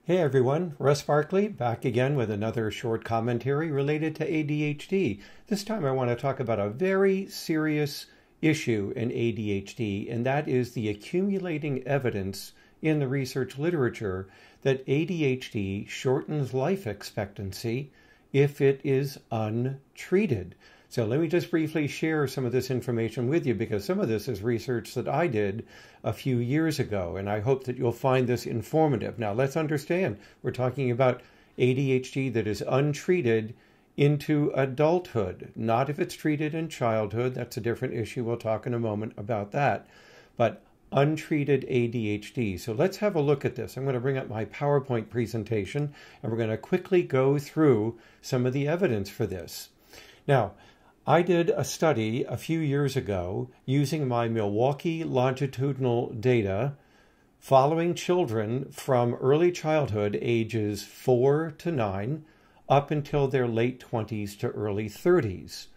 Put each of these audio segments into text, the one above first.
Hey everyone, Russ Barkley back again with another short commentary related to ADHD. This time I want to talk about a very serious issue in ADHD, and that is the accumulating evidence in the research literature that ADHD shortens life expectancy if it is untreated. So let me just briefly share some of this information with you, because some of this is research that I did a few years ago, and I hope that you'll find this informative. Now, let's understand, we're talking about ADHD that is untreated into adulthood, not if it's treated in childhood. That's a different issue. We'll talk in a moment about that. But untreated ADHD. So let's have a look at this. I'm going to bring up my PowerPoint presentation, and we're going to quickly go through some of the evidence for this. Now, I did a study a few years ago using my Milwaukee longitudinal data following children from early childhood ages 4 to 9 up until their late 20s to early 30s.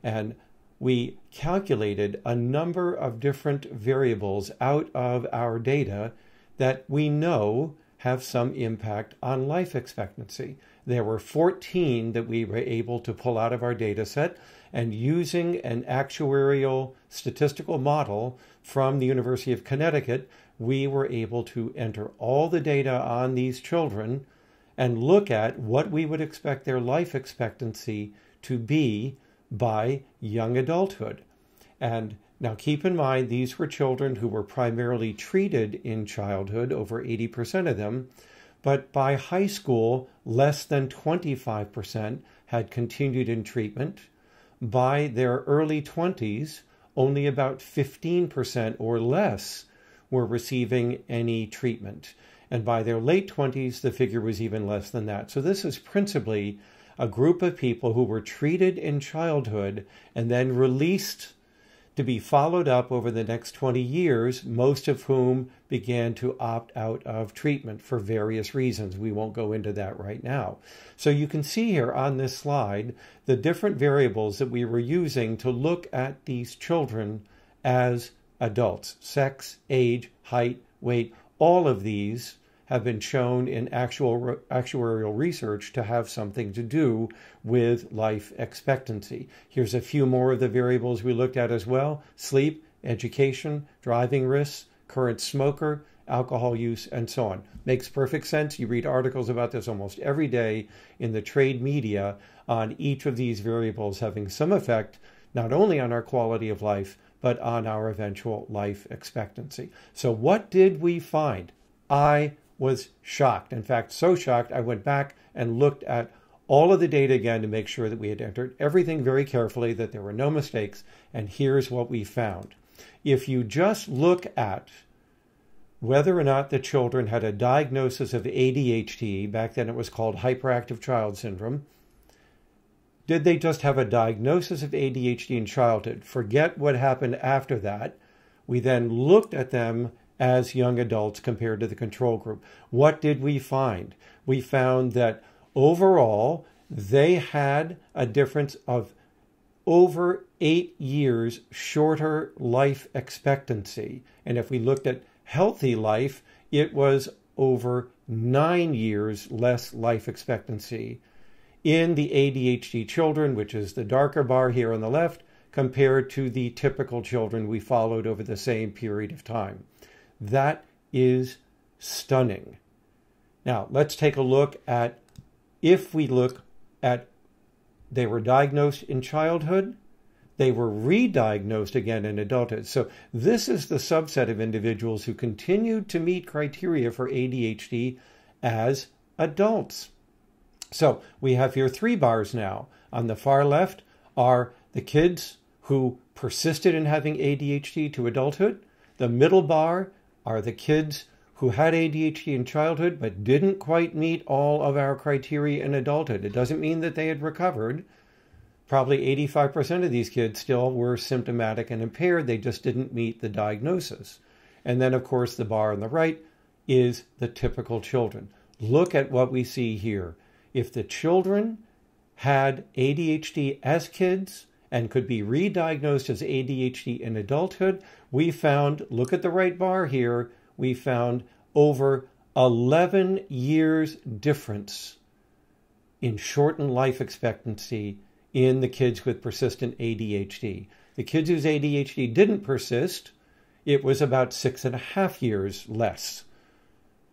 And we calculated a number of different variables out of our data that we know have some impact on life expectancy. There were 14 that we were able to pull out of our data set, and using an actuarial statistical model from the University of Connecticut, we were able to enter all the data on these children and look at what we would expect their life expectancy to be by young adulthood. And now keep in mind, these were children who were primarily treated in childhood, over 80% of them, but by high school, less than 25% had continued in treatment. By their early 20s, only about 15% or less were receiving any treatment. And by their late 20s, the figure was even less than that. So this is principally a group of people who were treated in childhood and then released to be followed up over the next 20 years, most of whom began to opt out of treatment for various reasons. We won't go into that right now. So you can see here on this slide the different variables that we were using to look at these children as adults: sex, age, height, weight. All of these have been shown in actuarial research to have something to do with life expectancy. Here's a few more of the variables we looked at as well: sleep, education, driving risks, current smoker, alcohol use, and so on. Makes perfect sense. You read articles about this almost every day in the trade media on each of these variables having some effect not only on our quality of life, but on our eventual life expectancy. So what did we find? I was shocked. In fact, so shocked, I went back and looked at all of the data again to make sure that we had entered everything very carefully, that there were no mistakes. And here's what we found. If you just look at whether or not the children had a diagnosis of ADHD, back then it was called hyperactive child syndrome, did they just have a diagnosis of ADHD in childhood? Forget what happened after that. We then looked at them as young adults compared to the control group. What did we find? We found that overall, they had a difference of over 8 years shorter life expectancy. And if we looked at healthy life, it was over 9 years less life expectancy in the ADHD children, which is the darker bar here on the left, compared to the typical children we followed over the same period of time. That is stunning. Now, let's take a look at, if we look at, they were diagnosed in childhood, they were re-diagnosed again in adulthood. So this is the subset of individuals who continued to meet criteria for ADHD as adults. So we have here 3 bars now. On the far left are the kids who persisted in having ADHD to adulthood. The middle bar are the kids who had ADHD in childhood but didn't quite meet all of our criteria in adulthood. It doesn't mean that they had recovered. Probably 85% of these kids still were symptomatic and impaired. They just didn't meet the diagnosis. And then, of course, the bar on the right is the typical children. Look at what we see here. If the children had ADHD as kids and could be re-diagnosed as ADHD in adulthood, we found, look at the right bar here, we found over 11 years difference in shortened life expectancy in the kids with persistent ADHD. The kids whose ADHD didn't persist, it was about 6.5 years less.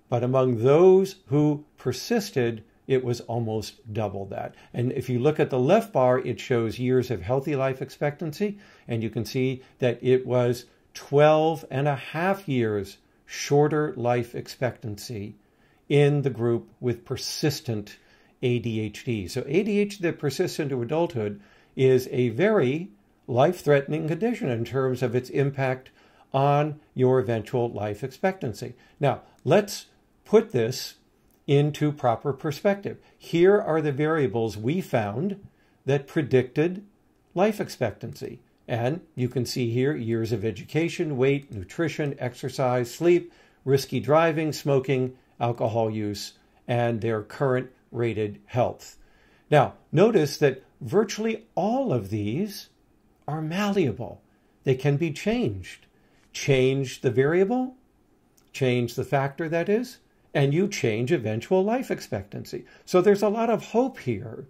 But among those who persisted, it was almost double that. And if you look at the left bar, it shows years of healthy life expectancy, and you can see that it was 12.5 years shorter life expectancy in the group with persistent ADHD. So ADHD that persists into adulthood is a very life-threatening condition in terms of its impact on your eventual life expectancy. Now, let's put this into proper perspective. Here are the variables we found that predicted life expectancy. And you can see here years of education, weight, nutrition, exercise, sleep, risky driving, smoking, alcohol use, and their current rated health. Now, notice that virtually all of these are malleable. They can be changed. Change the variable, change the factor that is, and you change eventual life expectancy. So there's a lot of hope here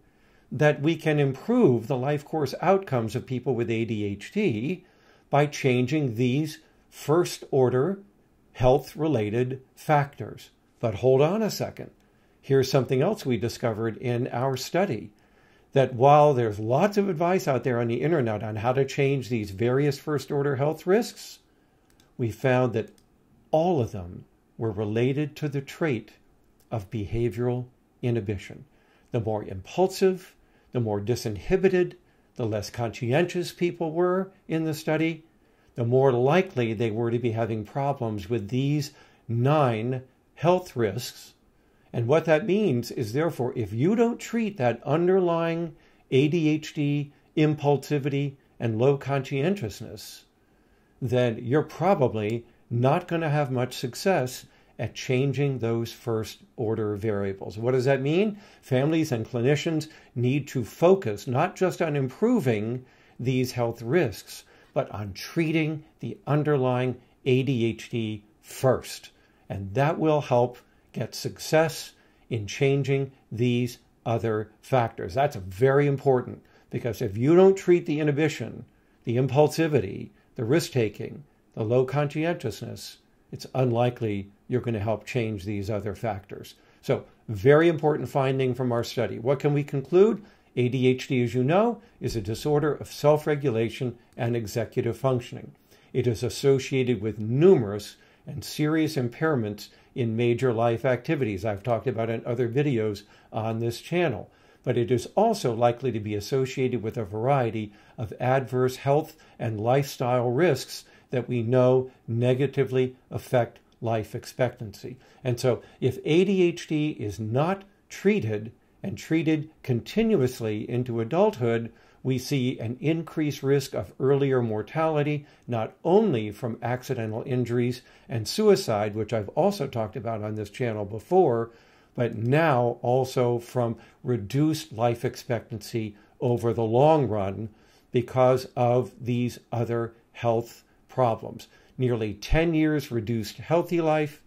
that we can improve the life course outcomes of people with ADHD by changing these first-order health-related factors. But hold on a second. Here's something else we discovered in our study, that while there's lots of advice out there on the internet on how to change these various first-order health risks, we found that all of them were related to the trait of behavioral inhibition. The more impulsive, the more disinhibited, the less conscientious people were in the study, the more likely they were to be having problems with these 9 health risks. And what that means is, therefore, if you don't treat that underlying ADHD, impulsivity, and low conscientiousness, then you're probably not going to have much success at changing those first-order variables. What does that mean? Families and clinicians need to focus not just on improving these health risks, but on treating the underlying ADHD first. And that will help get success in changing these other factors. That's very important, because if you don't treat the inhibition, the impulsivity, the risk-taking, the low conscientiousness, it's unlikely you're going to help change these other factors. So, very important finding from our study. What can we conclude? ADHD, as you know, is a disorder of self-regulation and executive functioning. It is associated with numerous and serious impairments in major life activities I've talked about in other videos on this channel. But it is also likely to be associated with a variety of adverse health and lifestyle risks that we know negatively affect life expectancy. And so if ADHD is not treated and treated continuously into adulthood, we see an increased risk of earlier mortality, not only from accidental injuries and suicide, which I've also talked about on this channel before, but now also from reduced life expectancy over the long run because of these other health problems. Nearly 10 years reduced healthy life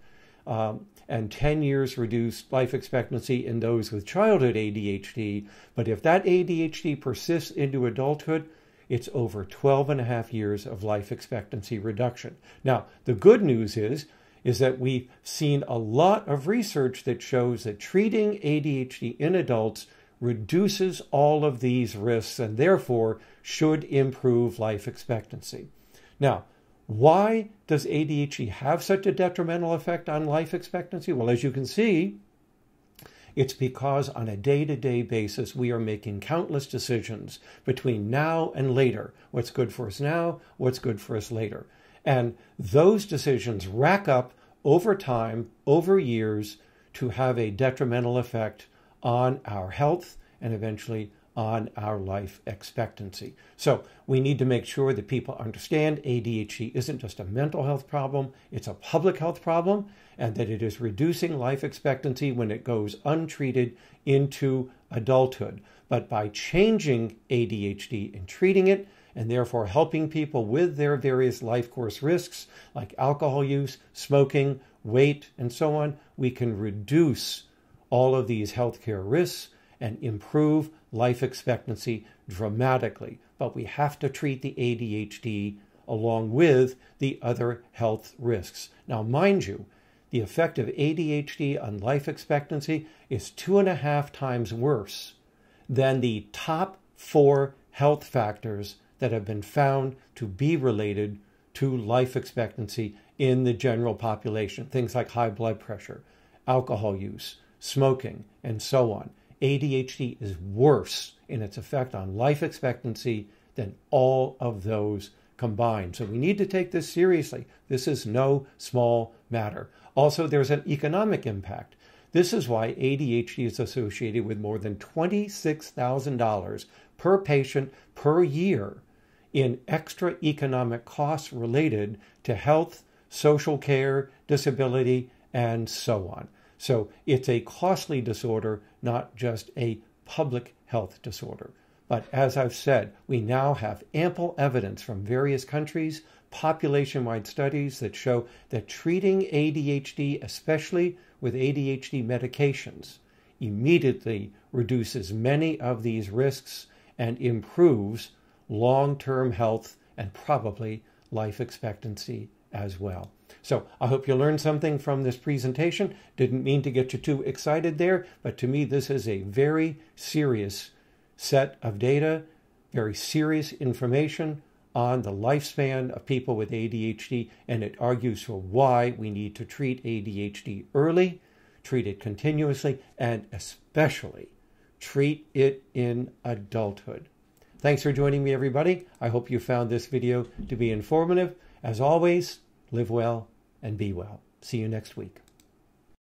and 10 years reduced life expectancy in those with childhood ADHD. But if that ADHD persists into adulthood, it's over 12.5 years of life expectancy reduction. Now, the good news is that we've seen a lot of research that shows that treating ADHD in adults reduces all of these risks and therefore should improve life expectancy. Now, why does ADHD have such a detrimental effect on life expectancy? Well, as you can see, it's because on a day-to-day basis, we are making countless decisions between now and later. What's good for us now, what's good for us later. And those decisions rack up over time, over years, to have a detrimental effect on our health and eventually on our life expectancy. So we need to make sure that people understand ADHD isn't just a mental health problem, it's a public health problem, and that it is reducing life expectancy when it goes untreated into adulthood. But by changing ADHD and treating it, and therefore helping people with their various life course risks like alcohol use, smoking, weight, and so on, we can reduce all of these healthcare risks and improve life expectancy dramatically. But we have to treat the ADHD along with the other health risks. Now, mind you, the effect of ADHD on life expectancy is 2.5 times worse than the top 4 health factors that have been found to be related to life expectancy in the general population. Things like high blood pressure, alcohol use, smoking, and so on. ADHD is worse in its effect on life expectancy than all of those combined. So we need to take this seriously. This is no small matter. Also, there's an economic impact. This is why ADHD is associated with more than $26,000 per patient per year in extra economic costs related to health, social care, disability, and so on. So it's a costly disorder, not just a public health disorder. But as I've said, we now have ample evidence from various countries, population-wide studies that show that treating ADHD, especially with ADHD medications, immediately reduces many of these risks and improves long-term health and probably life expectancy as well. So I hope you learned something from this presentation. Didn't mean to get you too excited there, but to me this is a very serious set of data, very serious information on the lifespan of people with ADHD, and it argues for why we need to treat ADHD early, treat it continuously, and especially treat it in adulthood. Thanks for joining me, everybody. I hope you found this video to be informative. As always, live well and be well. See you next week.